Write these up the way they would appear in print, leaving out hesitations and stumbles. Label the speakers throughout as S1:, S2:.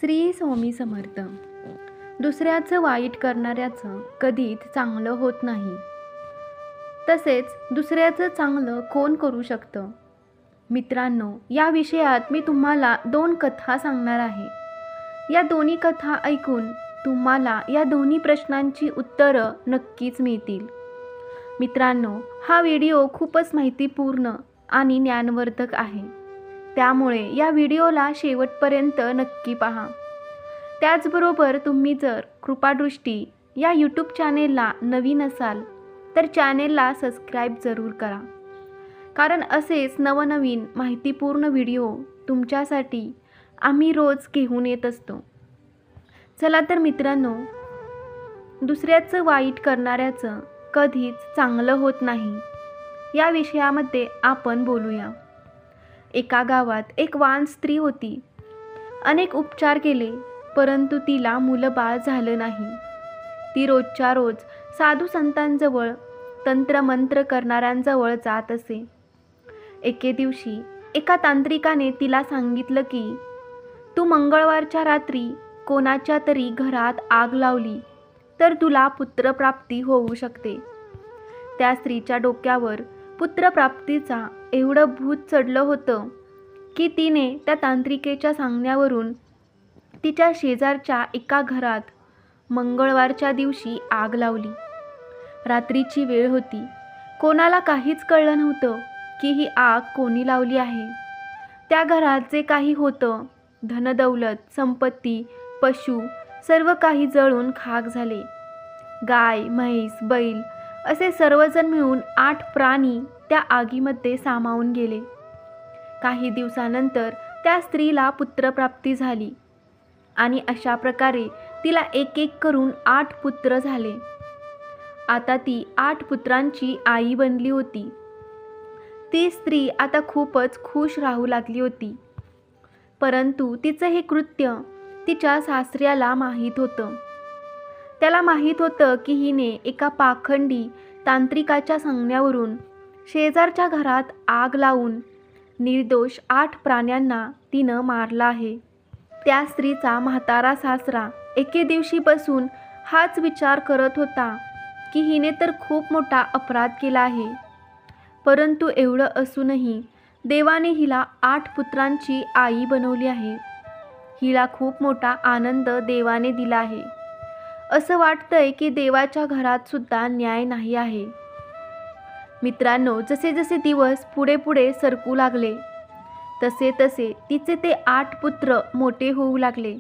S1: श्री स्वामी समर्थ. दुसऱ्याचं वाईट करणाऱ्याचं कधीच चांगलं होत नाही. तसेच दुसऱ्याचं चांगलं कोण करू शकतं? मित्रांनो, या विषयात मी तुम्हाला 2 कथा सांगणार आहे. या दोन्ही कथा ऐकून तुम्हाला या दोन्ही प्रश्नांची उत्तरं नक्कीच मिळतील. मित्रांनो, हा व्हिडिओ खूपच माहितीपूर्ण आणि ज्ञानवर्धक आहे. त्यामुळे या व्हिडिओला शेवटपर्यंत नक्की पहा. त्याचबरोबर तुम्ही जर कृपादृष्टी या यूट्यूब चॅनेलला नवीन असाल तर चॅनेलला सबस्क्राईब जरूर करा. कारण असेच नवनवीन माहितीपूर्ण व्हिडिओ तुमच्यासाठी आम्ही रोज घेऊन येत असतो. चला तर मित्रांनो, दुसऱ्याचं वाईट करणाऱ्याचं कधीच चांगलं होत नाही या विषयामध्ये आपण बोलूया. एका गावात एक वान स्त्री होती. अनेक उपचार केले परंतु तिला मुलंबाळ झालं नाही. ती रोजच्या रोज साधू संतांजवळ, तंत्रमंत्र करणाऱ्यांजवळ जात असे. एके दिवशी एका तांत्रिकाने तिला सांगितलं की तू मंगळवारच्या रात्री कोणाच्या तरी घरात आग लावली तर तुला पुत्रप्राप्ती होऊ शकते. त्या स्त्रीच्या डोक्यावर पुत्रप्राप्तीचा एवढं भूत चढलं होतं की तिने त्या तांत्रिकेच्या सांगण्यावरून तिच्या शेजारच्या एका घरात मंगळवारच्या दिवशी आग लावली. रात्रीची वेळ होती. कोणाला काहीच कळलं नव्हतं की ही आग कोणी लावली आहे. त्या घरात जे काही होतं, धनदौलत, संपत्ती, पशु, सर्व काही जळून खाक झाले. गाय, म्हैस, बैल असे सर्वजण मिळून 8 प्राणी त्या आगीमध्ये सामावून गेले. काही दिवसानंतर त्या स्त्रीला पुत्रप्राप्ती झाली आणि अशा प्रकारे तिला एक एक करून 8 पुत्र झाले. आता ती 8 पुत्रांची आई बनली होती. ती स्त्री आता खूपच खुश राहू लागली होती. परंतु तिचं हे कृत्य तिच्या सासऱ्याला माहीत होतं. त्याला माहीत होतं की हिने एका पाखंडी तांत्रिकाच्या सांगण्यावरून शेजारच्या घरात आग लावून निर्दोष 8 प्राण्यांना तिनं मारलं आहे. त्या स्त्रीचा म्हातारा सासरा एके दिवशी बसून हाच विचार करत होता की हिने तर खूप मोठा अपराध केला आहे. परंतु एवढं असूनही देवाने हिला 8 पुत्रांची आई बनवली आहे. हिला खूप मोठा आनंद देवाने दिला आहे. असं वाटतंय की देवाच्या घरात सुद्धा न्याय नाही आहे. मित्रांनो, जसे जसे दिवस पुढे पुढे सरकू लागले तसे तसे तिचे ते 8 पुत्र मोठे होऊ लागले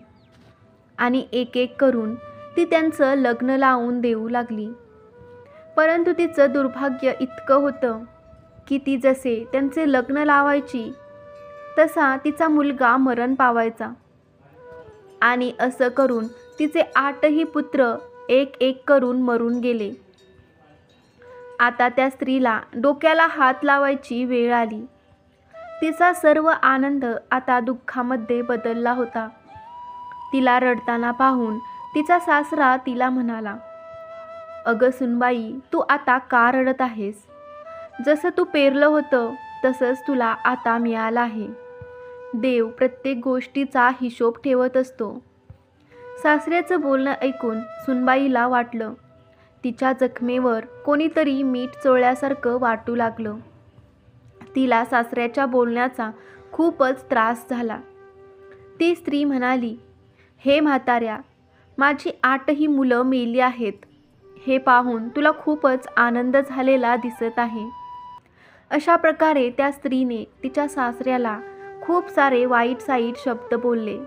S1: आणि एक एक करून ती त्यांचं लग्न लावून देऊ लागली. परंतु तिचं दुर्भाग्य इतकं होतं की ती जसे त्यांचे लग्न लावायची तसा तिचा मुलगा मरण पावायचा आणि असं करून तिचे 8ही पुत्र एक एक करून मरून गेले. आता त्या स्त्रीला डोक्याला हात लावायची वेळ आली. तिचा सर्व आनंद आता दुःखामध्ये बदलला होता. तिला रडताना पाहून तिचा सासरा तिला म्हणाला, "अगं सुनबाई, तू आता का रडत आहेस? जसं तू पेरलं होतं तसंच तुला आता मिळालं आहे. देव प्रत्येक गोष्टीचा हिशोब ठेवत असतो." सासऱ्याचं बोलणं ऐकून सुनबाईला वाटलं तिच्या जखमेवर कोणीतरी मीठ चोळल्यासारखं वाटू लागलं. तिला सासऱ्याच्या बोलण्याचा खूपच त्रास झाला. ती स्त्री म्हणाली, "हे म्हाताऱ्या, माझी 8ही मुलं मेली आहेत. हे पाहून तुला खूपच आनंद झालेला दिसत आहे." अशा प्रकारे त्या स्त्रीने तिच्या सासऱ्याला खूप सारे वाईट शब्द बोलले.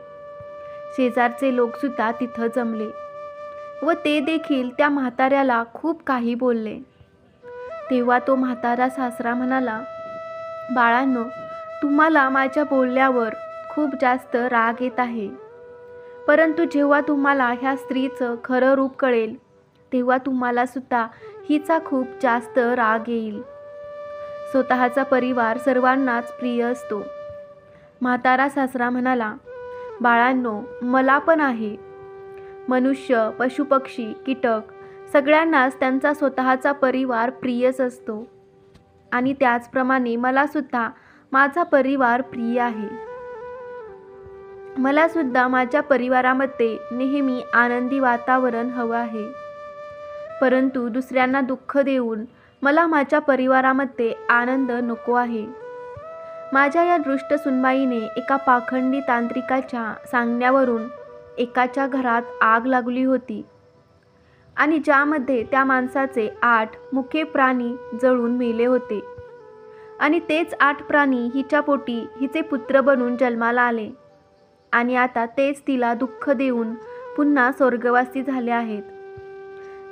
S1: शेजारचे लोकसुद्धा तिथं जमले व ते देखील त्या म्हाताऱ्याला खूप काही बोलले. तेव्हा तो म्हातारा सासरा म्हणाला, "बाळांनो, तुम्हाला माझ्या बोलल्यावर खूप जास्त राग येत आहे. परंतु जेव्हा तुम्हाला ह्या स्त्रीचं खरं रूप कळेल तेव्हा तुम्हाला सुद्धा हिचा खूप जास्त राग येईल. स्वतःचा परिवार सर्वांनाच प्रिय असतो." म्हातारा सासरा म्हणाला, "बाळांनो, मला पण आहे. मनुष्य, पशुपक्षी, कीटक सगळ्यांनाच त्यांचा स्वतःचा परिवार प्रियच असतो आणि त्याचप्रमाणे मला सुद्धा माझा परिवार प्रिय आहे. मलासुद्धा माझ्या परिवारामध्ये नेहमी आनंदी वातावरण हवं आहे. परंतु दुसऱ्यांना दुःख देऊन मला माझ्या परिवारामध्ये आनंद नको आहे. माझ्या या दृष्ट सुनबाईने एका पाखंडी तांत्रिकाच्या सांगण्यावरून एकाच्या घरात आग लागली होती आणि ज्यामध्ये त्या माणसाचे 8 मुके प्राणी जळून मेले होते आणि तेच 8 प्राणी हिच्या पोटी हिचे पुत्र बनून जन्माला आले आणि आता तेच तिला दुःख देऊन पुन्हा स्वर्गवासी झाले आहेत.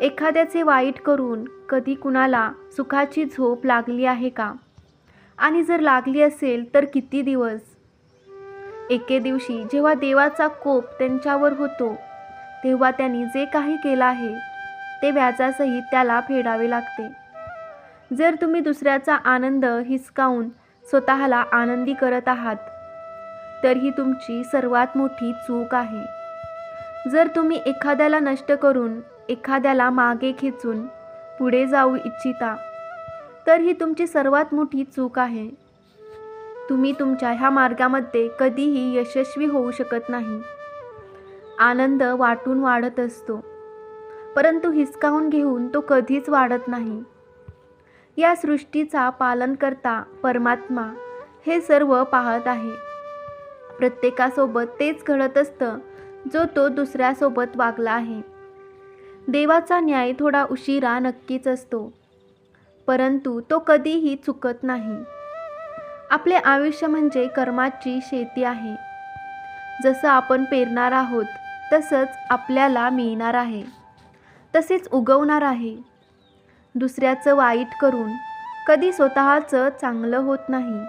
S1: एखाद्याचे वाईट करून कधी कुणाला सुखाची झोप लागली आहे का? आणि जर लागली असेल तर किती दिवस? एके दिवशी जेव्हा देवाचा कोप त्यांच्यावर होतो तेव्हा त्यांनी जे काही केलं आहे ते व्याजासहित त्याला फेडावे लागते. जर तुम्ही दुसऱ्याचा आनंद हिसकावून स्वतःला आनंदी करत आहात तर ही तुमची सर्वात मोठी चूक आहे. जर तुम्ही एखाद्याला नष्ट करून एखाद्याला मागे खेचून पुढे जाऊ इच्छिता तर ही तुमची सर्वात मोठी चूक आहे. तुम्ही तुमच्या ह्या मार्गामध्ये कधीही यशस्वी होऊ शकत नाही. आनंद वाटून वाढत असतो, परंतु हिसकावून घेऊन तो कधीच वाढत नाही. या सृष्टीचा पालनकर्ता परमात्मा हे सर्व पाहत आहे. प्रत्येकासोबत तेच घडत असतं जो तो दुसऱ्यासोबत वागला आहे. देवाचा न्याय थोडा उशिरा नक्कीच असतो, परंतु तो कधीही चुकत नाही. आपले आयुष्य म्हणजे कर्माची शेती आहे. जसं आपण पेरणार आहोत तसंच आपल्याला मिळणार आहे, तसेच उगवणार आहे. दुसऱ्याचं वाईट करून कधी स्वतःचं चांगलं होत नाही.